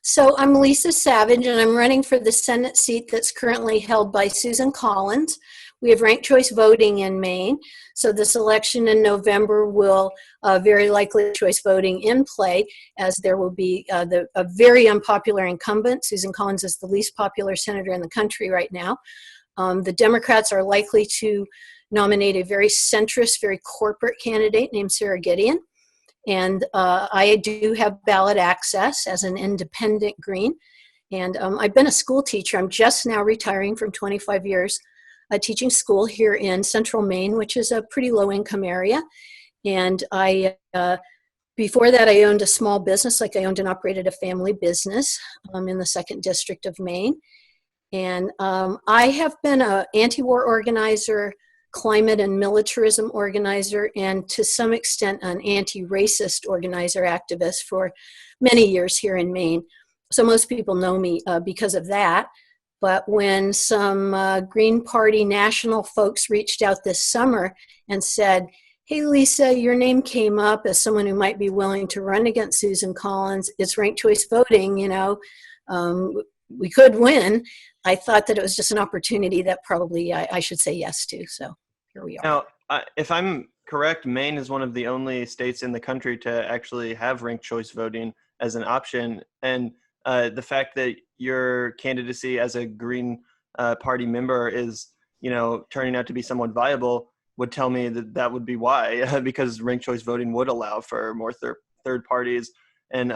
So I'm Lisa Savage, and I'm running for the Senate seat that's currently held by Susan Collins. We have ranked choice voting in Maine, so this election in November will very likely choice voting in play, as there will be a very unpopular incumbent. Susan Collins is the least popular senator in the country right now. The Democrats are likely to nominate a very centrist, very corporate candidate named Sarah Gideon. And I do have ballot access as an independent Green. And I've been a school teacher. I'm just now retiring from 25 years teaching school here in central Maine, which is a pretty low income area. And before that, I owned a small business, like I owned and operated a family business in the 2nd District of Maine. And I have been an anti-war organizer, climate and militarism organizer, and to some extent an anti-racist organizer activist for many years here in Maine. So most people know me because of that. But when some Green Party national folks reached out this summer and said, "Hey Lisa, your name came up as someone who might be willing to run against Susan Collins. It's ranked choice voting, we could win," I thought that it was just an opportunity that probably I should say yes to. So here we are. Now, if I'm correct, Maine is one of the only states in the country to actually have ranked choice voting as an option. And the fact that your candidacy as a Green Party member is, turning out to be somewhat viable would tell me that that would be why, because ranked choice voting would allow for more third parties and,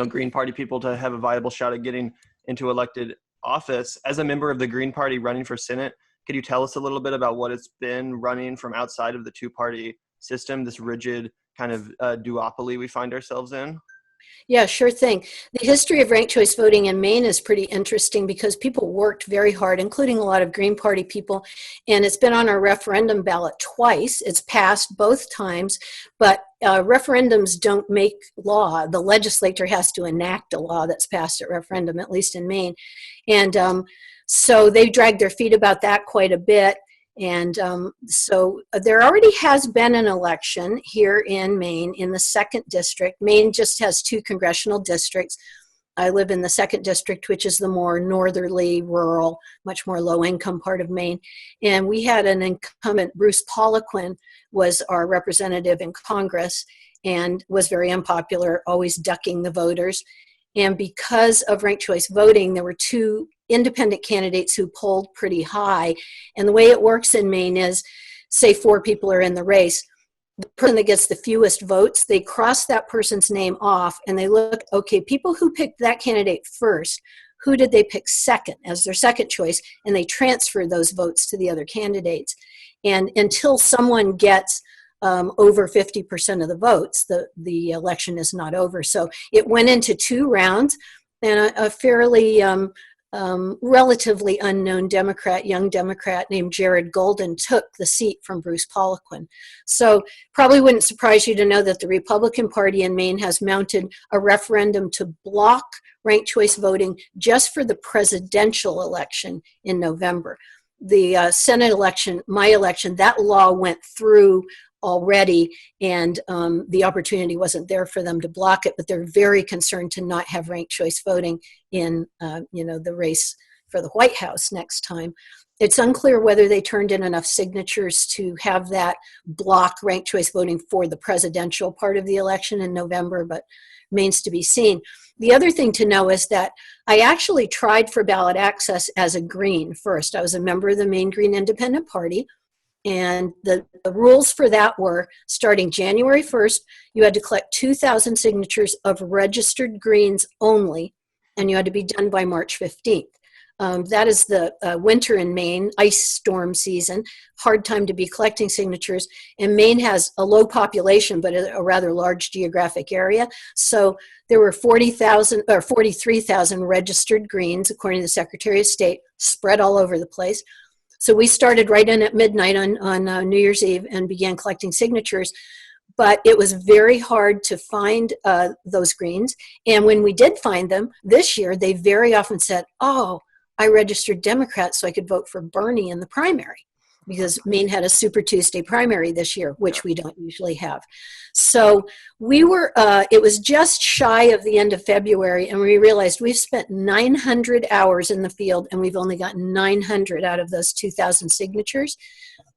Green Party people to have a viable shot at getting into elected office. As a member of the Green Party running for Senate, could you tell us a little bit about what it's been running from outside of the two-party system, this rigid kind of duopoly we find ourselves in? Yeah, sure thing. The history of ranked choice voting in Maine is pretty interesting because people worked very hard, including a lot of Green Party people, and it's been on our referendum ballot twice. It's passed both times, but referendums don't make law. The legislature has to enact a law that's passed at referendum, at least in Maine. And so they dragged their feet about that quite a bit. And so there already has been an election here in Maine in the 2nd District. Maine just has 2 congressional districts. I live in the 2nd District, which is the more northerly, rural, much more low-income part of Maine. And we had an incumbent, Bruce Poliquin, was our representative in Congress and was very unpopular, always ducking the voters. And because of ranked choice voting, there were 2 independent candidates who polled pretty high. And the way it works in Maine is, say 4 people are in the race. The person that gets the fewest votes, they cross that person's name off and they look, okay, people who picked that candidate first, who did they pick second as their second choice? And they transfer those votes to the other candidates. And until someone gets over 50% of the votes, the election is not over. So it went into 2 rounds, and a fairly relatively unknown Democrat, young Democrat named Jared Golden took the seat from Bruce Poliquin. So probably wouldn't surprise you to know that the Republican Party in Maine has mounted a referendum to block ranked choice voting just for the presidential election in November. The Senate election, my election, that law went through already, and the opportunity wasn't there for them to block it, but they're very concerned to not have ranked choice voting in the race for the White House next time. It's unclear whether they turned in enough signatures to have that block ranked choice voting for the presidential part of the election in November, but remains to be seen. The other thing to know is that I actually tried for ballot access as a Green first. I was a member of the Maine Green Independent Party. And the rules for that were, starting January 1st, you had to collect 2,000 signatures of registered Greens only, and you had to be done by March 15th. That is the winter in Maine, ice storm season, hard time to be collecting signatures. And Maine has a low population, but a rather large geographic area. So there were 40,000 or 43,000 registered Greens, according to the Secretary of State, spread all over the place. So we started right in at midnight on New Year's Eve and began collecting signatures. But it was very hard to find those Greens. And when we did find them this year, they very often said, "Oh, I registered Democrat so I could vote for Bernie in the primary." because Maine had a Super Tuesday primary this year, which we don't usually have. So we were, it was just shy of the end of February, and we realized we've spent 900 hours in the field, and we've only gotten 900 out of those 2,000 signatures.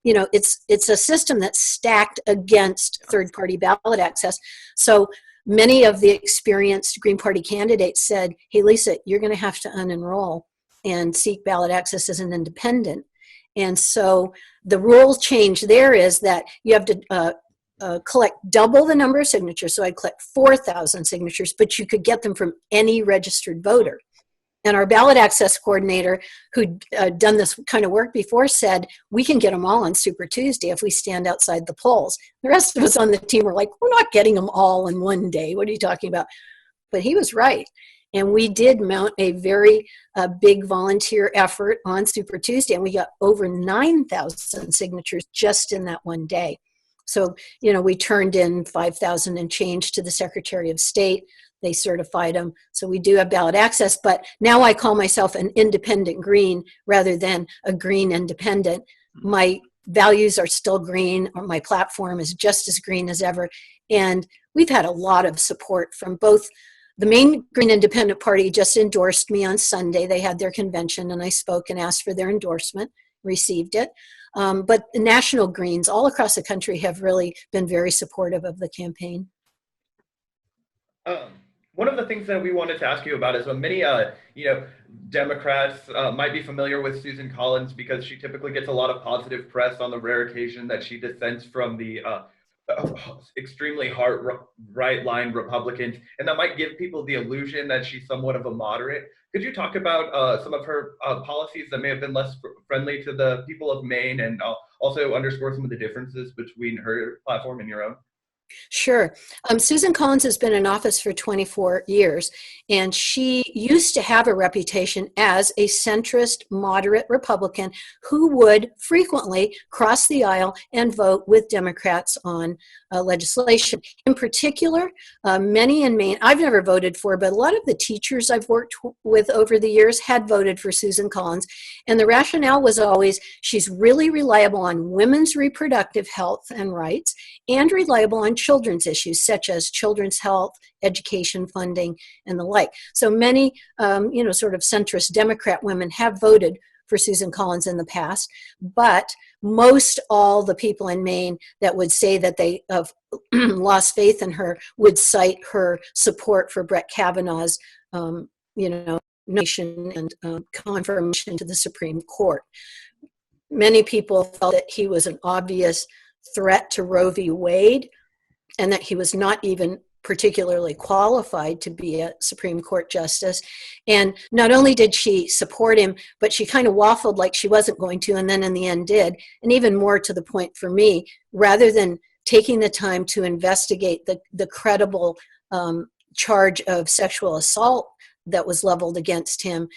You know, it's a system that's stacked against third-party ballot access. So many of the experienced Green Party candidates said, hey, Lisa, you're going to have to unenroll and seek ballot access as an independent. And so the rule change there is that you have to collect double the number of signatures. So I collect 4,000 signatures, but you could get them from any registered voter. And our ballot access coordinator, who'd done this kind of work before, said, we can get them all on Super Tuesday if we stand outside the polls. The rest of us on the team were like, we're not getting them all in one day. What are you talking about? But he was right. And we did mount a very big volunteer effort on Super Tuesday, and we got over 9,000 signatures just in that one day. So, you know, we turned in 5,000 and change to the Secretary of State. They certified them. So we do have ballot access, but now I call myself an independent green rather than a green independent. My values are still green, or my platform is just as green as ever. And we've had a lot of support from both. The Maine Green Independent Party just endorsed me on Sunday. They had their convention, and I spoke and asked for their endorsement, received it. But the national Greens all across the country have really been very supportive of the campaign. One of the things that we wanted to ask you about is many, Democrats might be familiar with Susan Collins because she typically gets a lot of positive press on the rare occasion that she dissents from the extremely hard right-line Republicans, and that might give people the illusion that she's somewhat of a moderate. Could you talk about some of her policies that may have been less friendly to the people of Maine, and also underscore some of the differences between her platform and your own? Sure. Susan Collins has been in office for 24 years, and she used to have a reputation as a centrist, moderate Republican who would frequently cross the aisle and vote with Democrats on legislation. In particular, many in Maine, I've never voted for, but a lot of the teachers I've worked with over the years had voted for Susan Collins, and the rationale was always she's really reliable on women's reproductive health and rights, and reliable on children's issues such as children's health, education funding, and the like. So many, sort of centrist Democrat women have voted for Susan Collins in the past, but most all the people in Maine that would say that they have lost faith in her would cite her support for Brett Kavanaugh's, nomination and confirmation to the Supreme Court. Many people felt that he was an obvious threat to Roe v. Wade, and that he was not even particularly qualified to be a Supreme Court justice. And not only did she support him, but she kind of waffled like she wasn't going to, and then in the end did. And even more to the point for me, rather than taking the time to investigate the credible charge of sexual assault that was leveled against him,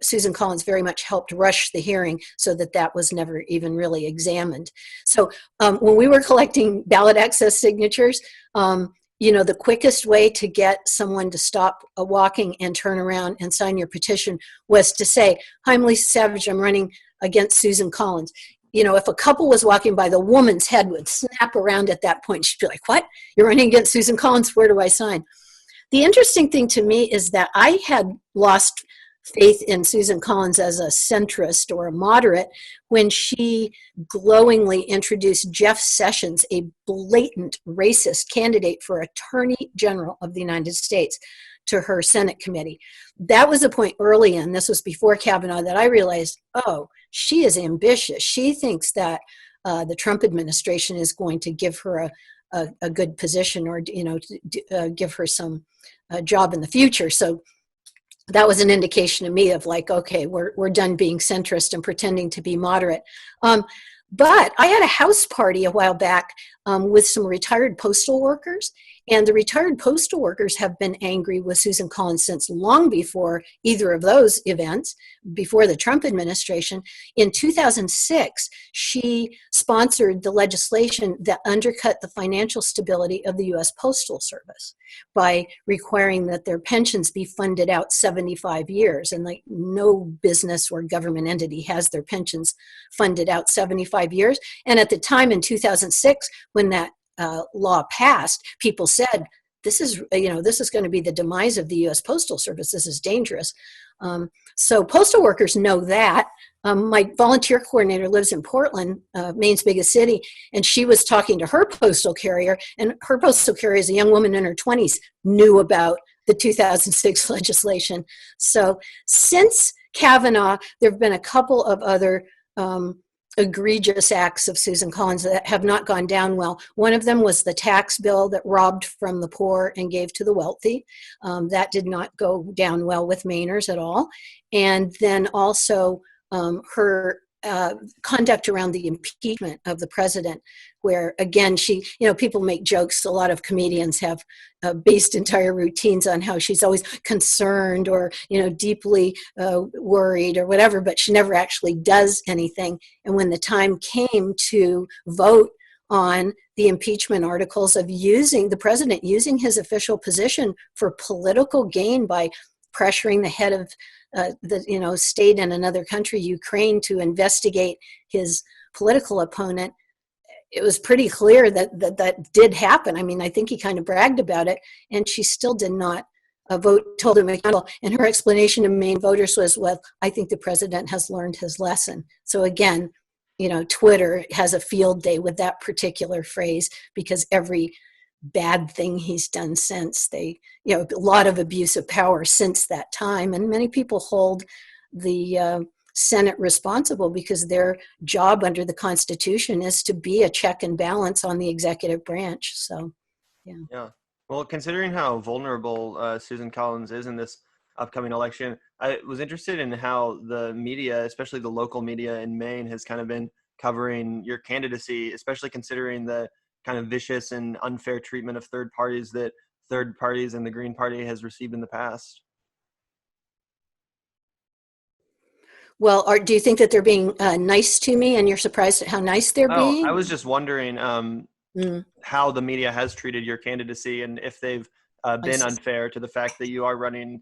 Susan Collins very much helped rush the hearing so that was never even really examined. So when we were collecting ballot access signatures, the quickest way to get someone to stop walking and turn around and sign your petition was to say, "Hi, I'm Lisa Savage, I'm running against Susan Collins." If a couple was walking by, the woman's head would snap around at that point. She'd be like, "What? You're running against Susan Collins? Where do I sign?" The interesting thing to me is that I had lost faith in Susan Collins as a centrist or a moderate when she glowingly introduced Jeff Sessions, a blatant racist candidate for Attorney General of the United States, to her Senate committee. That was a point early in, this was before Kavanaugh, that I realized, oh, she is ambitious. She thinks that the Trump administration is going to give her a good position, or give her some job in the future. So that was an indication to me of like, okay, we're done being centrist and pretending to be moderate. But I had a house party a while back with some retired postal workers, And the retired postal workers have been angry with Susan Collins since long before either of those events, before the Trump administration. In 2006, she sponsored the legislation that undercut the financial stability of the U.S. Postal Service by requiring that their pensions be funded out 75 years. And like no business or government entity has their pensions funded out 75 years. And at the time in 2006, when that law passed, people said, this is going to be the demise of the U.S. Postal Service. This is dangerous. So postal workers know that. My volunteer coordinator lives in Portland, Maine's biggest city, and she was talking to her postal carrier, and her postal carrier is a young woman in her 20s, knew about the 2006 legislation. So since Kavanaugh, there have been a couple of other egregious acts of Susan Collins that have not gone down well. One of them was the tax bill that robbed from the poor and gave to the wealthy. That did not go down well with Mainers at all. And then also her conduct around the impeachment of the president, where again, people make jokes. A lot of comedians have based entire routines on how she's always concerned or, deeply worried or whatever, but she never actually does anything. And when the time came to vote on the impeachment articles of the president using his official position for political gain by pressuring the head of the state in another country, Ukraine, to investigate his political opponent, it was pretty clear that did happen. I mean, I think he kind of bragged about it, and she still did not vote, told him accountable. And her explanation to Maine voters was, well, I think the president has learned his lesson. So again, Twitter has a field day with that particular phrase, because every bad thing he's done since, a lot of abuse of power since that time. And many people hold the Senate responsible because their job under the Constitution is to be a check and balance on the executive branch. So, yeah. Yeah. Well, considering how vulnerable Susan Collins is in this upcoming election, I was interested in how the media, especially the local media in Maine, has kind of been covering your candidacy, especially considering the kind of vicious and unfair treatment of third parties that third parties and the Green Party has received in the past. Well, do you think that they're being nice to me, and you're surprised at how nice they're being? I was just wondering how the media has treated your candidacy, and if they've been unfair to the fact that you are running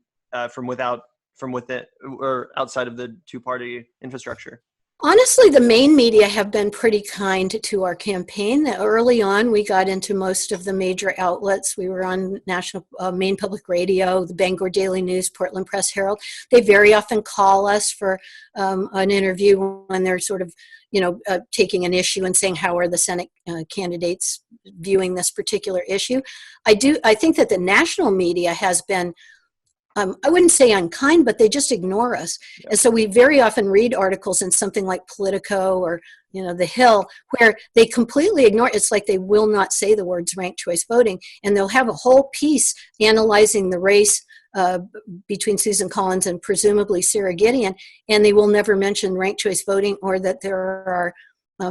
from within or outside of the two-party infrastructure. Honestly, the Maine media have been pretty kind to our campaign. Early on, we got into most of the major outlets. We were on national Maine Public Radio, the Vanguard Daily News, Portland Press Herald. They very often call us for an interview when they're sort of, taking an issue and saying, how are the Senate candidates viewing this particular issue? I think that the national media has been, I wouldn't say unkind, but they just ignore us. Yeah. And so we very often read articles in something like Politico or, The Hill, where they completely ignore it. It's like they will not say the words ranked choice voting, and they'll have a whole piece analyzing the race between Susan Collins and presumably Sarah Gideon, and they will never mention ranked choice voting or that there are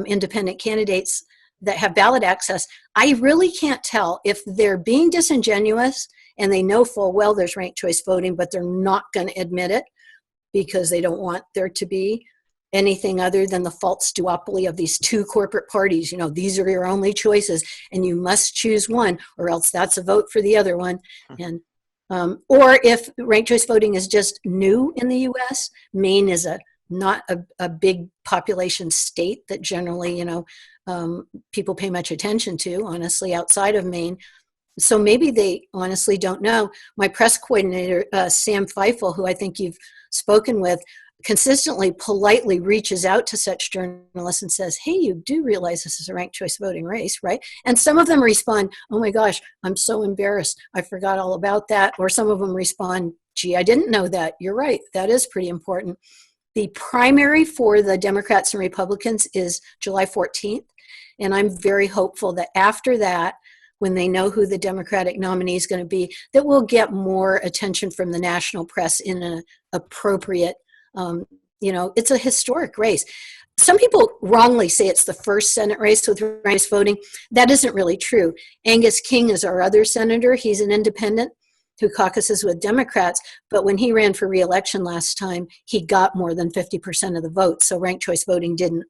independent candidates that have ballot access. I really can't tell if they're being disingenuous and they know full well there's ranked choice voting, but they're not going to admit it because they don't want there to be anything other than the false duopoly of these two corporate parties. These are your only choices, and you must choose one, or else that's a vote for the other one. And or if ranked choice voting is just new in the U.S., Maine is not a big population state that generally, people pay much attention to, honestly, outside of Maine. So maybe they honestly don't know. My press coordinator, Sam Feifel, who I think you've spoken with, consistently, politely reaches out to such journalists and says, hey, you do realize this is a ranked choice voting race, right? And some of them respond, oh my gosh, I'm so embarrassed. I forgot all about that. Or some of them respond, gee, I didn't know that. You're right. That is pretty important. The primary for the Democrats and Republicans is July 14th. And I'm very hopeful that after that, when they know who the Democratic nominee is going to be, that we'll get more attention from the national press in an appropriate, it's a historic race. some people wrongly say it's the first Senate race with ranked choice voting. That isn't really true. Angus King is our other senator. He's an independent who caucuses with Democrats, but when he ran for re-election last time, he got more than 50% of the vote, so ranked choice voting didn't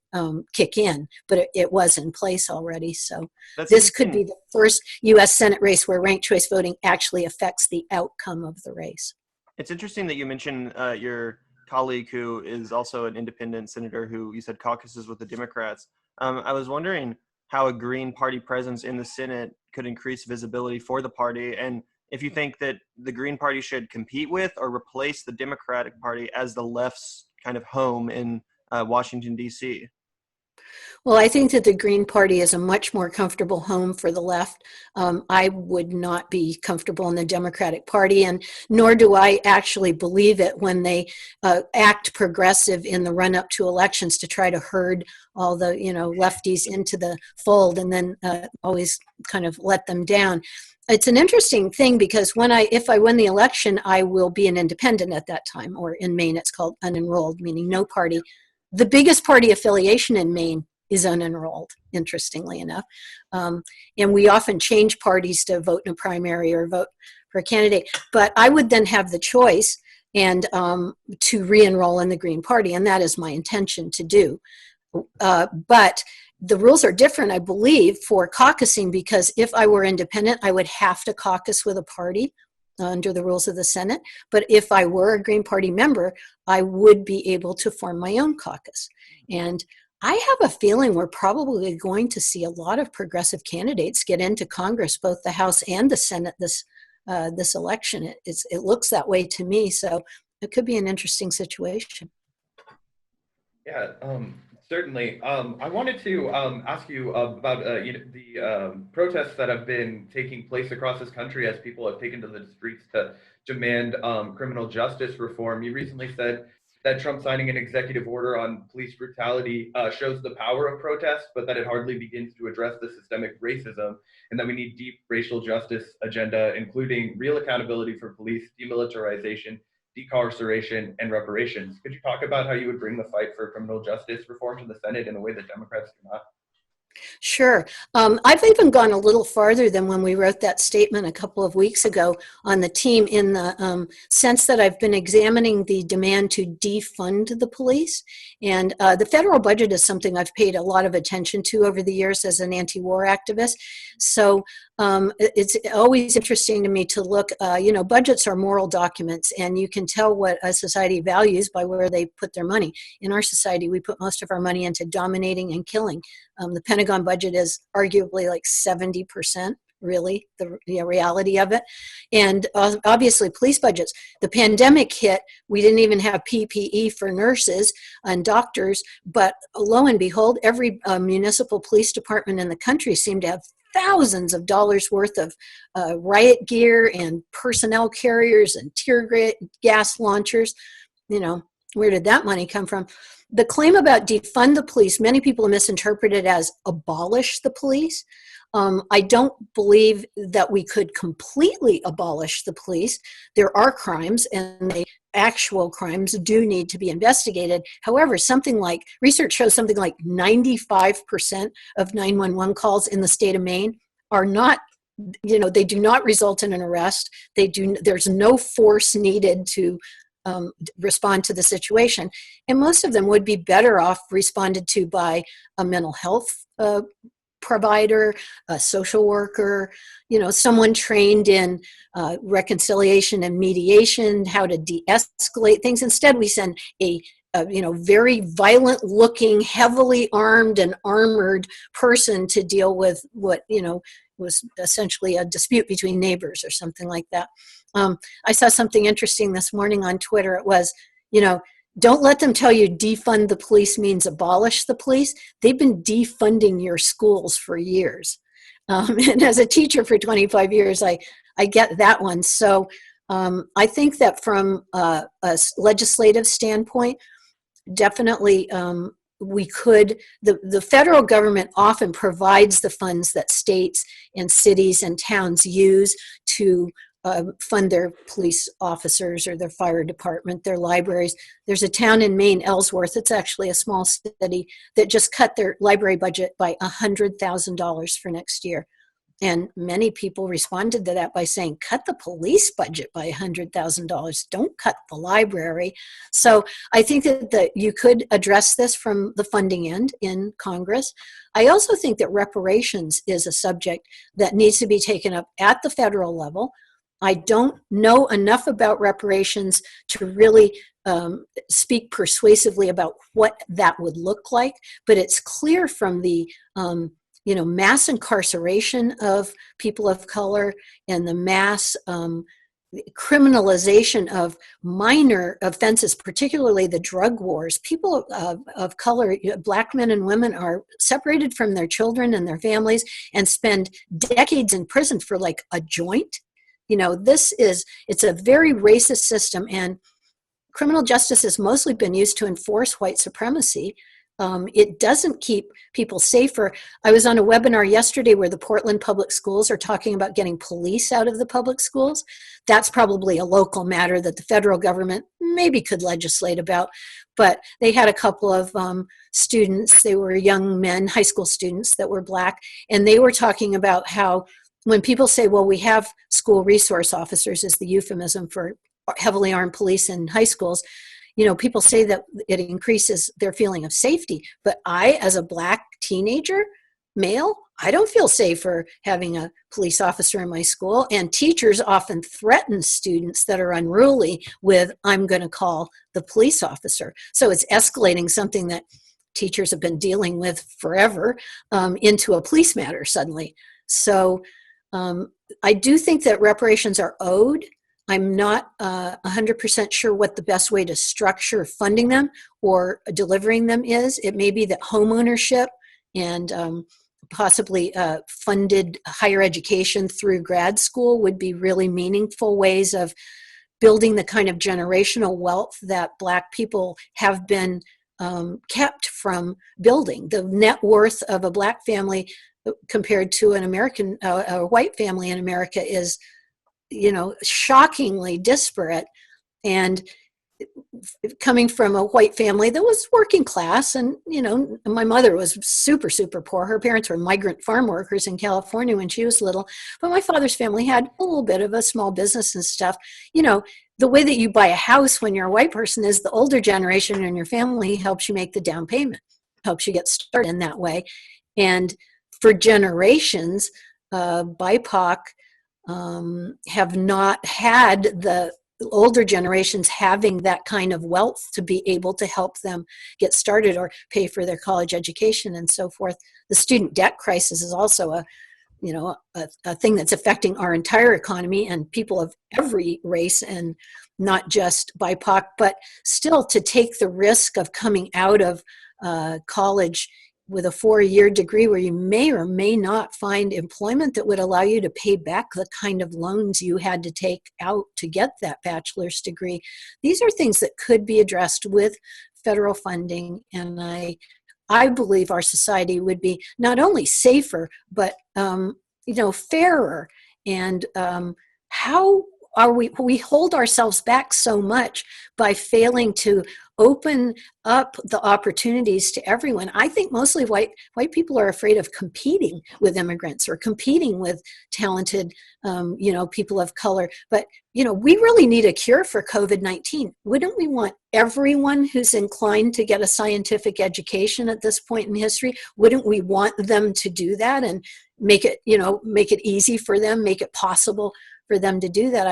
kick in, but it was in place already. So this could be the first U.S. Senate race where ranked choice voting actually affects the outcome of the race. It's interesting that you mentioned your colleague who is also an independent senator who you said caucuses with the Democrats. I was wondering how a Green Party presence in the Senate could increase visibility for the party, and if you think that the Green Party should compete with or replace the Democratic Party as the left's kind of home in Washington, D.C. Well, I think that the Green Party is a much more comfortable home for the left. I would not be comfortable in the Democratic Party, and nor do I actually believe it when they act progressive in the run-up to elections to try to herd all the lefties into the fold and then always kind of let them down. It's an interesting thing because if I win the election, I will be an independent at that time, or in Maine it's called unenrolled, meaning no party. The biggest party affiliation in Maine is unenrolled, interestingly enough. And we often change parties to vote in a primary or vote for a candidate. But I would then have the choice and to re-enroll in the Green Party, and that is my intention to do. But the rules are different, I believe, for caucusing, because if I were independent, I would have to caucus with a party under the rules of the Senate. But if I were a Green Party member, I would be able to form my own caucus. And I have a feeling we're probably going to see a lot of progressive candidates get into Congress, both the House and the Senate this election. It looks that way to me, so it could be an interesting situation. Yeah, certainly. I wanted to ask you about the protests that have been taking place across this country as people have taken to the streets to demand criminal justice reform. You recently said that Trump signing an executive order on police brutality shows the power of protest, but that it hardly begins to address the systemic racism, and that we need deep racial justice agenda, including real accountability for police, demilitarization, decarceration, and reparations. Could you talk about how you would bring the fight for criminal justice reform to the Senate in a way that Democrats do not? Sure. I've even gone a little farther than when we wrote that statement a couple of weeks ago on the team, in the sense that I've been examining the demand to defund the police. And the federal budget is something I've paid a lot of attention to over the years as an anti-war activist. So it's always interesting to me to look, budgets are moral documents, and you can tell what a society values by where they put their money. In our society, we put most of our money into dominating and killing. The Pentagon budget is arguably like 70%, really, the reality of it. And obviously police budgets. The pandemic hit, we didn't even have PPE for nurses and doctors, but lo and behold, every municipal police department in the country seemed to have thousands of dollars worth of riot gear and personnel carriers and tear gas launchers. Where did that money come from? The claim about defund the police, many people misinterpret it as abolish the police. I don't believe that we could completely abolish the police. There are crimes, and the actual crimes do need to be investigated. However, research shows something like 95% of 911 calls in the state of Maine are not, they do not result in an arrest. There's no force needed to respond to the situation. And most of them would be better off responded to by a mental health provider, a social worker, someone trained in reconciliation and mediation, how to de-escalate things. Instead, we send a very violent looking, heavily armed and armored person to deal with what, was essentially a dispute between neighbors or something like that. I saw something interesting this morning on Twitter. It was, don't let them tell you defund the police means abolish the police. They've been defunding your schools for years. And as a teacher for 25 years, I get that one. So I think that from a legislative standpoint, definitely we could, the federal government often provides the funds that states and cities and towns use to fund their police officers or their fire department, their libraries. There's a town in Maine, Ellsworth, it's actually a small city, that just cut their library budget by $100,000 for next year. And many people responded to that by saying, cut the police budget by $100,000. Don't cut the library. So I think that you could address this from the funding end in Congress. I also think that reparations is a subject that needs to be taken up at the federal level. I don't know enough about reparations to really speak persuasively about what that would look like, but it's clear from the mass incarceration of people of color and the mass criminalization of minor offenses, particularly the drug wars. People of color, Black men and women, are separated from their children and their families and spend decades in prison for like a joint. It's a very racist system, and criminal justice has mostly been used to enforce white supremacy. It doesn't keep people safer. I was on a webinar yesterday where the Portland Public Schools are talking about getting police out of the public schools. That's probably a local matter that the federal government maybe could legislate about. But they had a couple of students, they were young men, high school students that were Black, and they were talking about how when people say, well, we have school resource officers is the euphemism for heavily armed police in high schools, people say that it increases their feeling of safety. But I, as a Black teenager, male, I don't feel safer having a police officer in my school. And teachers often threaten students that are unruly with, I'm going to call the police officer. So it's escalating something that teachers have been dealing with forever into a police matter suddenly. So I do think that reparations are owed. I'm not 100% sure what the best way to structure funding them or delivering them is. It may be that homeownership and possibly funded higher education through grad school would be really meaningful ways of building the kind of generational wealth that Black people have been kept from building. The net worth of a Black family compared to an American, a white family in America is, shockingly disparate. And coming from a white family that was working class, and my mother was super, super poor. Her parents were migrant farm workers in California when she was little, but my father's family had a little bit of a small business and stuff. The way that you buy a house when you're a white person is the older generation in your family helps you make the down payment, helps you get started in that way. And for generations, BIPOC have not had the older generations having that kind of wealth to be able to help them get started or pay for their college education and so forth. The student debt crisis is also a thing that's affecting our entire economy and people of every race and not just BIPOC, but still to take the risk of coming out of college with a 4-year degree where you may or may not find employment that would allow you to pay back the kind of loans you had to take out to get that bachelor's degree. These are things that could be addressed with federal funding, and I believe our society would be not only safer, but fairer. And how are we hold ourselves back so much by failing to open up the opportunities to everyone. I think mostly white people are afraid of competing with immigrants or competing with talented, people of color. But, we really need a cure for COVID-19. Wouldn't we want everyone who's inclined to get a scientific education at this point in history? Wouldn't we want them to do that and make it easy for them, make it possible for them to do that?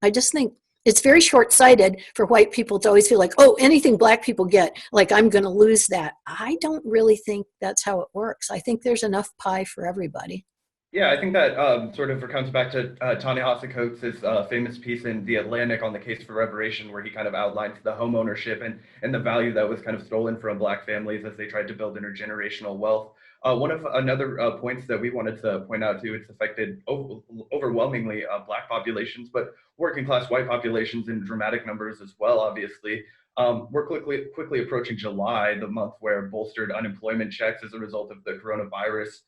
I just think it's very short-sighted for white people to always feel like, oh, anything Black people get, like I'm going to lose that. I don't really think that's how it works. I think there's enough pie for everybody. Yeah, I think that sort of comes back to Ta-Nehisi Coates' famous piece in The Atlantic on the case for reparation, where he kind of outlines the home ownership and the value that was kind of stolen from Black families as they tried to build intergenerational wealth. One of another points that we wanted to point out too, it's affected overwhelmingly Black populations, but working class white populations in dramatic numbers as well, obviously. We're quickly approaching July, the month where bolstered unemployment checks as a result of the coronavirus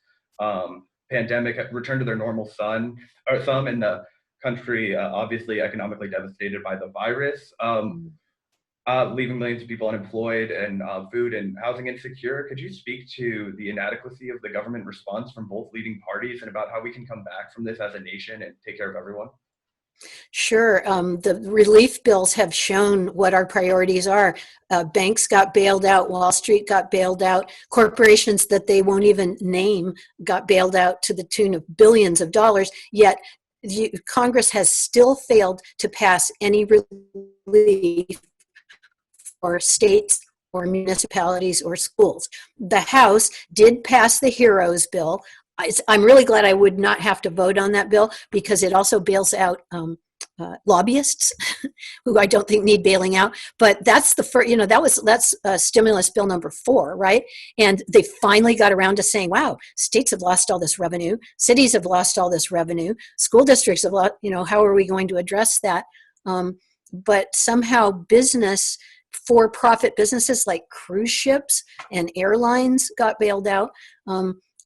pandemic returned to their normal sum, and the country obviously economically devastated by the virus, leaving millions of people unemployed and food and housing insecure. Could you speak to the inadequacy of the government response from both leading parties and about how we can come back from this as a nation and take care of everyone? Sure. The relief bills have shown what our priorities are. Banks got bailed out, Wall Street got bailed out, corporations that they won't even name got bailed out to the tune of billions of dollars, yet Congress has still failed to pass any relief for states or municipalities or schools. The House did pass the HEROES bill. I'm really glad I would not have to vote on that bill because it also bails out lobbyists who I don't think need bailing out. But that's the first, that's stimulus bill number 4, right? And they finally got around to saying, wow, states have lost all this revenue, cities have lost all this revenue, school districts have lost, how are we going to address that? But somehow business, for-profit businesses like cruise ships and airlines got bailed out.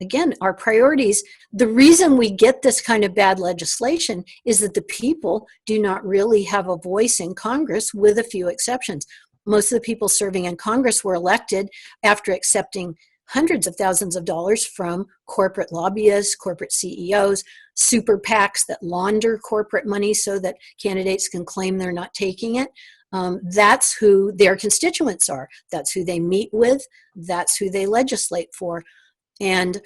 Again, our priorities, the reason we get this kind of bad legislation is that the people do not really have a voice in Congress, with a few exceptions. Most of the people serving in Congress were elected after accepting hundreds of thousands of dollars from corporate lobbyists, corporate CEOs, super PACs that launder corporate money so that candidates can claim they're not taking it. That's who their constituents are. That's who they meet with. That's who they legislate for. And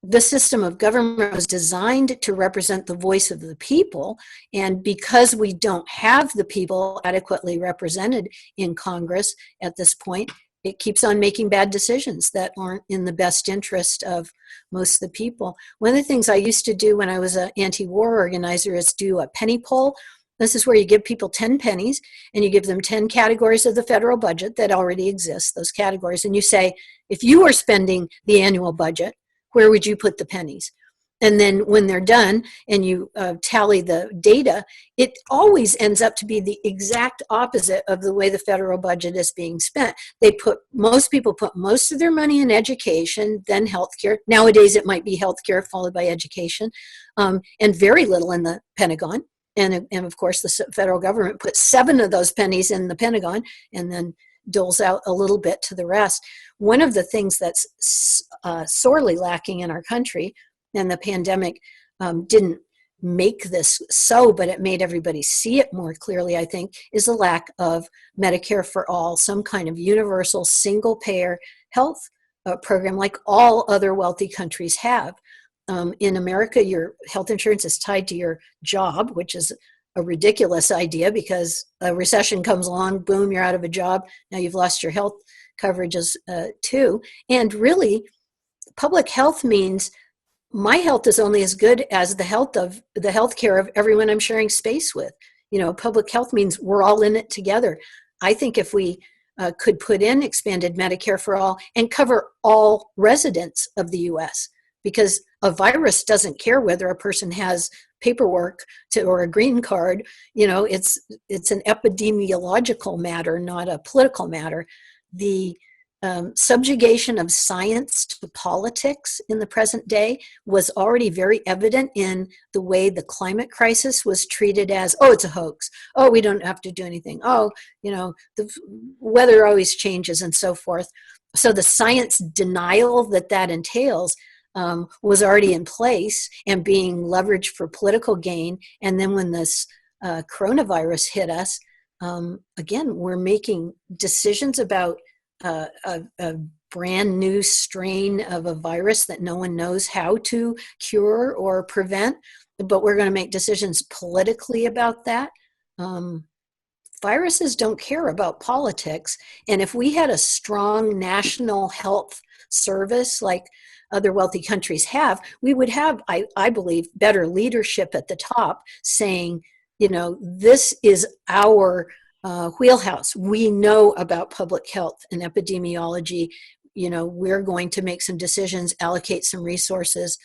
the system of government was designed to represent the voice of the people. And because we don't have the people adequately represented in Congress at this point, it keeps on making bad decisions that aren't in the best interest of most of the people. One of the things I used to do when I was an anti-war organizer is do a penny poll. This is where you give people 10 pennies and you give them 10 categories of the federal budget that already exist, those categories. And you say, if you were spending the annual budget, where would you put the pennies? And then when they're done and you tally the data, it always ends up to be the exact opposite of the way the federal budget is being spent. Most people put most of their money in education, then healthcare. Nowadays it might be healthcare followed by education, and very little in the Pentagon. And of course, the federal government puts 7 of those pennies in the Pentagon and then doles out a little bit to the rest. One of the things that's sorely lacking in our country, and the pandemic didn't make this so, but it made everybody see it more clearly, I think, is the lack of Medicare for all, some kind of universal single-payer health program like all other wealthy countries have. In America, your health insurance is tied to your job, which is a ridiculous idea because a recession comes along, boom, you're out of a job. Now you've lost your health coverages too. And really, public health means my health is only as good as the health care of everyone I'm sharing space with. Public health means we're all in it together. I think if we could put in expanded Medicare for all and cover all residents of the U.S., because a virus doesn't care whether a person has paperwork or a green card. It's an epidemiological matter, not a political matter. The subjugation of science to politics in the present day was already very evident in the way the climate crisis was treated as, oh, it's a hoax. Oh, we don't have to do anything. Oh, the weather always changes and so forth. So the science denial that entails was already in place and being leveraged for political gain. And then when this coronavirus hit us, again, we're making decisions about a brand new strain of a virus that no one knows how to cure or prevent, but we're going to make decisions politically about that. Viruses don't care about politics. And if we had a strong national health service like other wealthy countries have, we would have, I believe, better leadership at the top saying, this is our wheelhouse. We know about public health and epidemiology. We're going to make some decisions, allocate some resources.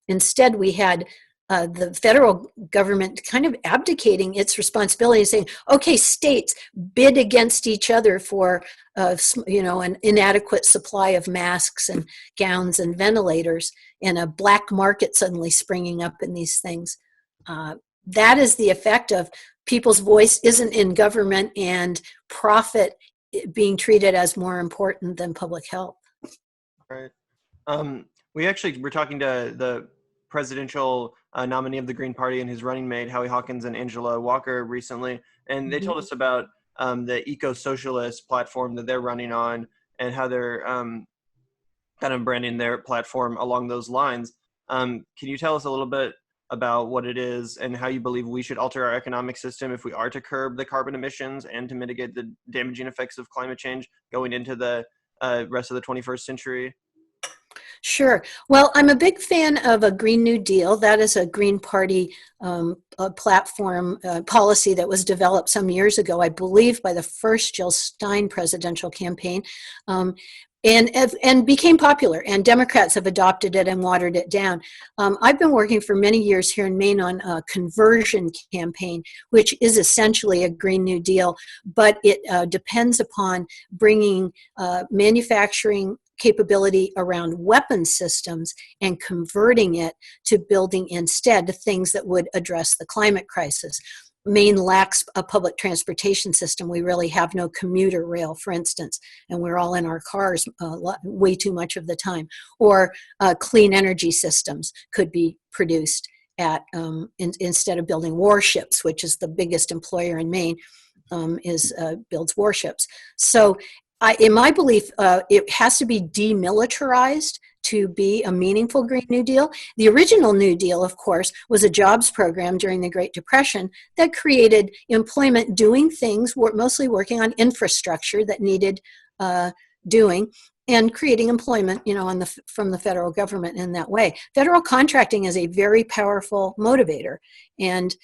Instead, we had the federal government kind of abdicating its responsibility and saying, okay, states bid against each other for an inadequate supply of masks and gowns and ventilators, and a black market suddenly springing up in these things. that is the effect of people's voice isn't in government and profit being treated as more important than public health. Right. We're talking to the presidential nominee of the Green Party and his running mate, Howie Hawkins and Angela Walker, recently, and they told us about the eco-socialist platform that they're running on and how they're kind of branding their platform along those lines. Can you tell us a little bit about what it is and how you believe we should alter our economic system if we are to curb the carbon emissions and to mitigate the damaging effects of climate change going into the rest of the 21st century? Sure. Well, I'm a big fan of a Green New Deal. That is a Green Party platform policy that was developed some years ago, I believe, by the first Jill Stein presidential campaign, and became popular. And Democrats have adopted it and watered it down. I've been working for many years here in Maine on a conversion campaign, which is essentially a Green New Deal, but it depends upon bringing manufacturing capability around weapon systems and converting it to building instead things that would address the climate crisis. Maine lacks a public transportation system. We really have no commuter rail, for instance, and we're all in our cars way too much of the time. Or clean energy systems could be produced at instead of building warships, which is the biggest employer in Maine, builds warships. So in my belief, it has to be demilitarized to be a meaningful Green New Deal. The original New Deal, of course, was a jobs program during the Great Depression that created employment doing things, mostly working on infrastructure that needed doing, and creating employment, from the federal government in that way. Federal contracting is a very powerful motivator. And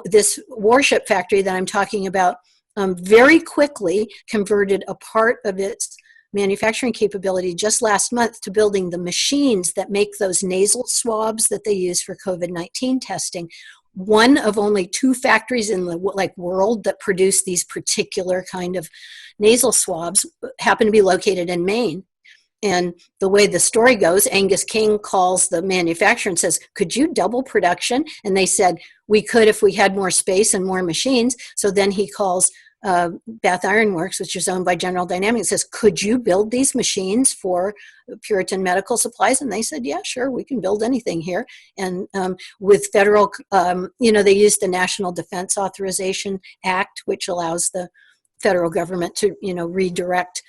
this warship factory that I'm talking about very quickly converted a part of its manufacturing capability just last month to building the machines that make those nasal swabs that they use for COVID-19 testing. One of only 2 factories in the world that produce these particular kind of nasal swabs happen to be located in Maine. And the way the story goes, Angus King calls the manufacturer and says, could you double production? And they said, we could if we had more space and more machines. So then he calls Bath Iron Works, which is owned by General Dynamics, says, could you build these machines for Puritan Medical Supplies? And they said, yeah, sure, we can build anything here. And with federal, they used the National Defense Authorization Act, which allows the federal government to, redirect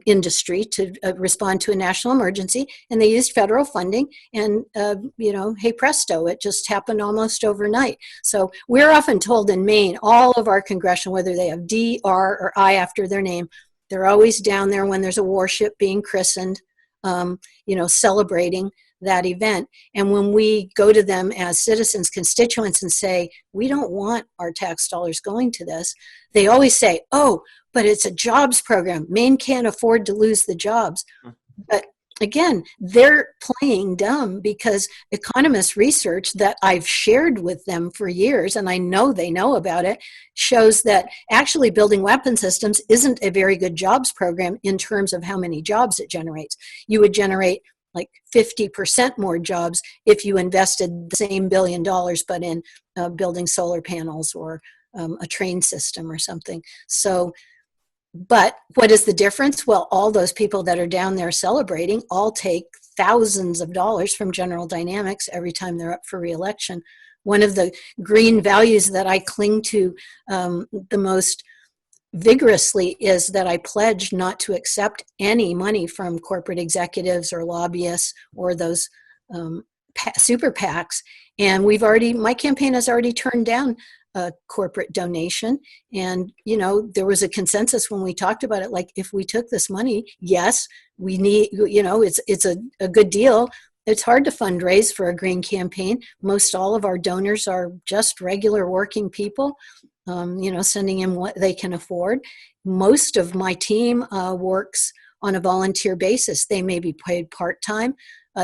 industry to respond to a national emergency, and they used federal funding, and hey presto, it just happened almost overnight. So we're often told in Maine, all of our congressional, whether they have D, R, or I after their name, they're always down there when there's a warship being christened, celebrating that event. And when we go to them as citizens, constituents, and say, we don't want our tax dollars going to this, they always say, oh, but it's a jobs program. Maine can't afford to lose the jobs. But again, they're playing dumb, because economist research that I've shared with them for years, and I know they know about it, shows that actually building weapon systems isn't a very good jobs program in terms of how many jobs it generates. You would generate like 50% more jobs if you invested the same $1 billion, but in building solar panels or a train system or something. So, but what is the difference? Well, all those people that are down there celebrating all take thousands of dollars from General Dynamics every time they're up for re-election. One of the green values that I cling to the most vigorously is that I pledge not to accept any money from corporate executives or lobbyists or those super PACs. And my campaign has already turned down a corporate donation. And, there was a consensus when we talked about it, like, if we took this money, yes, we need, it's a good deal. It's hard to fundraise for a green campaign. Most all of our donors are just regular working people, sending in what they can afford. Most of my team works on a volunteer basis. They may be paid part-time.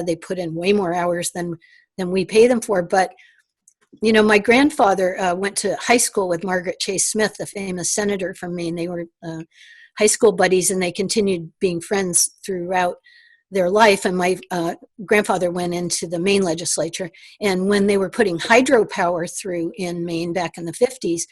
They put in way more hours than we pay them for. But my grandfather went to high school with Margaret Chase Smith, the famous senator from Maine. They were high school buddies, and they continued being friends throughout their life. And my grandfather went into the Maine legislature. And when they were putting hydropower through in Maine back in the 50s,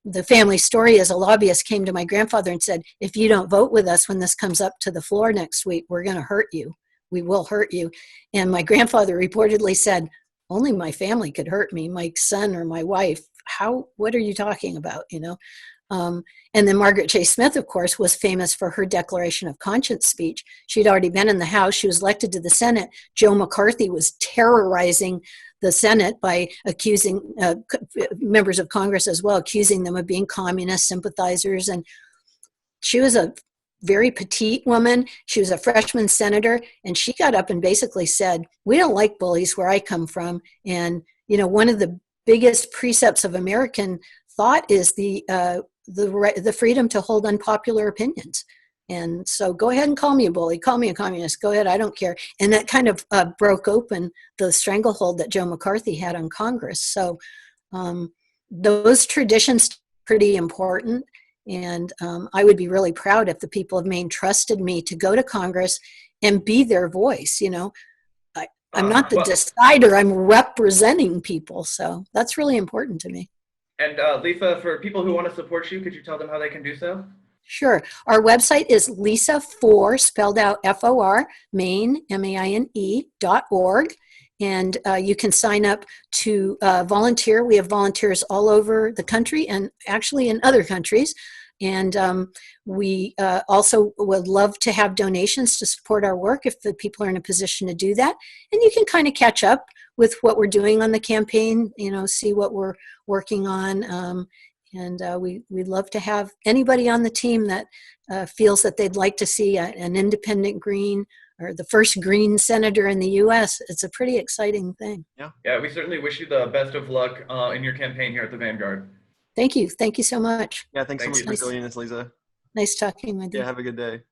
the family story as a lobbyist came to my grandfather and said, if you don't vote with us when this comes up to the floor next week, we're going to hurt you. We will hurt you. And my grandfather reportedly said, only my family could hurt me, my son or my wife. What are you talking about? And then Margaret Chase Smith, of course, was famous for her Declaration of Conscience speech. She'd already been in the House. She was elected to the Senate. Joe McCarthy was terrorizing the Senate by accusing members of Congress as well, accusing them of being communist sympathizers. And she was a very petite woman. She was a freshman senator, and she got up and basically said, we don't like bullies where I come from. And, one of the biggest precepts of American thought is the freedom to hold unpopular opinions. And so go ahead and call me a bully, call me a communist, go ahead, I don't care. And that kind of broke open the stranglehold that Joe McCarthy had on Congress. So those traditions are pretty important. And I would be really proud if the people of Maine trusted me to go to Congress and be their voice. I'm not the decider, I'm representing people. So that's really important to me. And Lisa, for people who want to support you, could you tell them how they can do so? Sure. Our website is Lisa4, spelled out F-O-R, Maine, MAINE.org. And you can sign up to volunteer. We have volunteers all over the country and actually in other countries. And we also would love to have donations to support our work if the people are in a position to do that. And you can kind of catch up with what we're doing on the campaign, see what we're working on. We'd love to have anybody on the team that feels that they'd like to see an independent Green or the first Green senator in the U.S. It's a pretty exciting thing. Yeah, we certainly wish you the best of luck in your campaign here at the Vanguard. Thank you. Thank you so much. Yeah, thanks so much for joining us, Lisa. Nice talking with you. Yeah, have a good day.